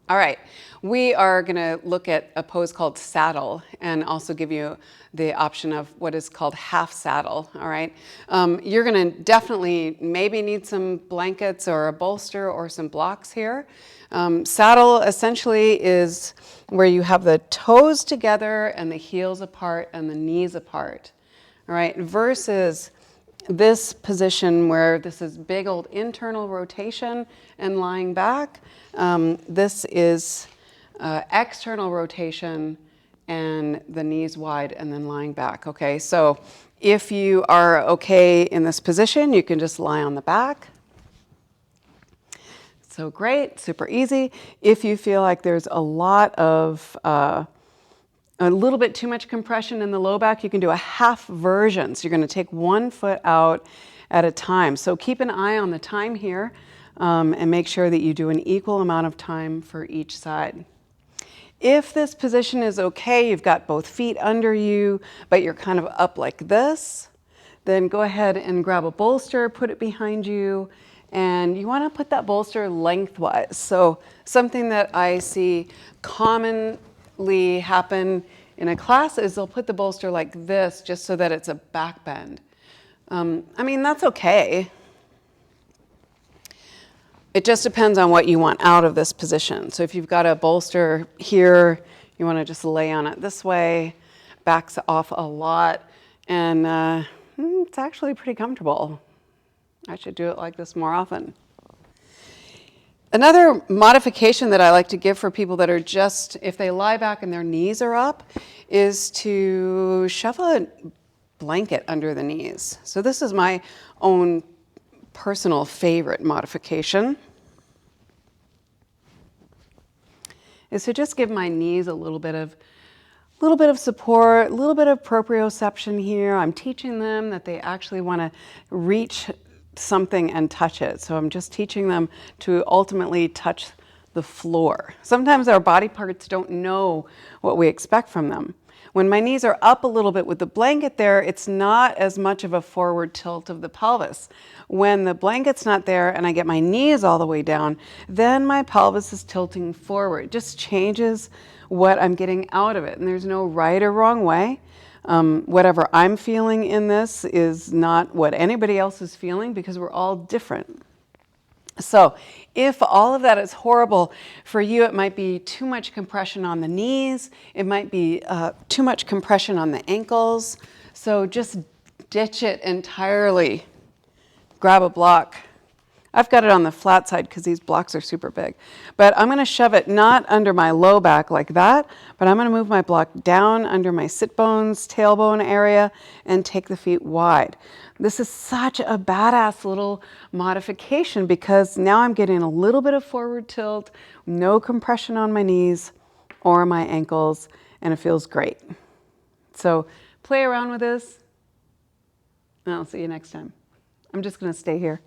All right, we are going to look at a pose called saddle and also give you the option of what is called half saddle. All right, you're going to definitely maybe need some blankets or a bolster or some blocks here. Saddle essentially is where you have the toes together and the heels apart and the knees apart. All right, versus this position where this is big old internal rotation and lying back. This is external rotation and the knees wide and then lying back. Okay, so if you are okay in this position, you can just lie on the back. So great, super easy. If you feel like there's a lot of a little bit too much compression in the low back, you can do a half version. So you're going to take one foot out at a time. So keep an eye on the time here and make sure that you do an equal amount of time for each side. If this position is okay, you've got both feet under you, but you're kind of up like this, then go ahead and grab a bolster, put it behind you, and you want to put that bolster lengthwise. So something that I see commonly happen in a class is they'll put the bolster like this just so that it's a back bend. I mean, that's okay. It just depends on what you want out of this position. So if you've got a bolster here, you want to just lay on it this way, backs off a lot, and it's actually pretty comfortable. I should do it like this more often. Another modification that I like to give for people that are just, if they lie back and their knees are up, is to shove a blanket under the knees. So this is my own personal favorite modification, is to just give my knees a little bit of support, a little bit of proprioception here. I'm teaching them that they actually want to reach something and touch it. So I'm just teaching them to ultimately touch the floor. Sometimes our body parts don't know what we expect from them. When my knees are up a little bit with the blanket there, it's not as much of a forward tilt of the pelvis. When the blanket's not there and I get my knees all the way down, then my pelvis is tilting forward. It just changes what I'm getting out of it. And there's no right or wrong way. Whatever I'm feeling in this is not what anybody else is feeling because we're all different. So if all of that is horrible for you, it might be too much compression on the knees. It might be too much compression on the ankles. So just ditch it entirely. Grab a block. I've got it on the flat side because these blocks are super big. But I'm going to shove it not under my low back like that, but I'm going to move my block down under my sit bones, tailbone area, and take the feet wide. This is such a badass little modification because now I'm getting a little bit of forward tilt, no compression on my knees or my ankles, and it feels great. So play around with this, and I'll see you next time. I'm just going to stay here.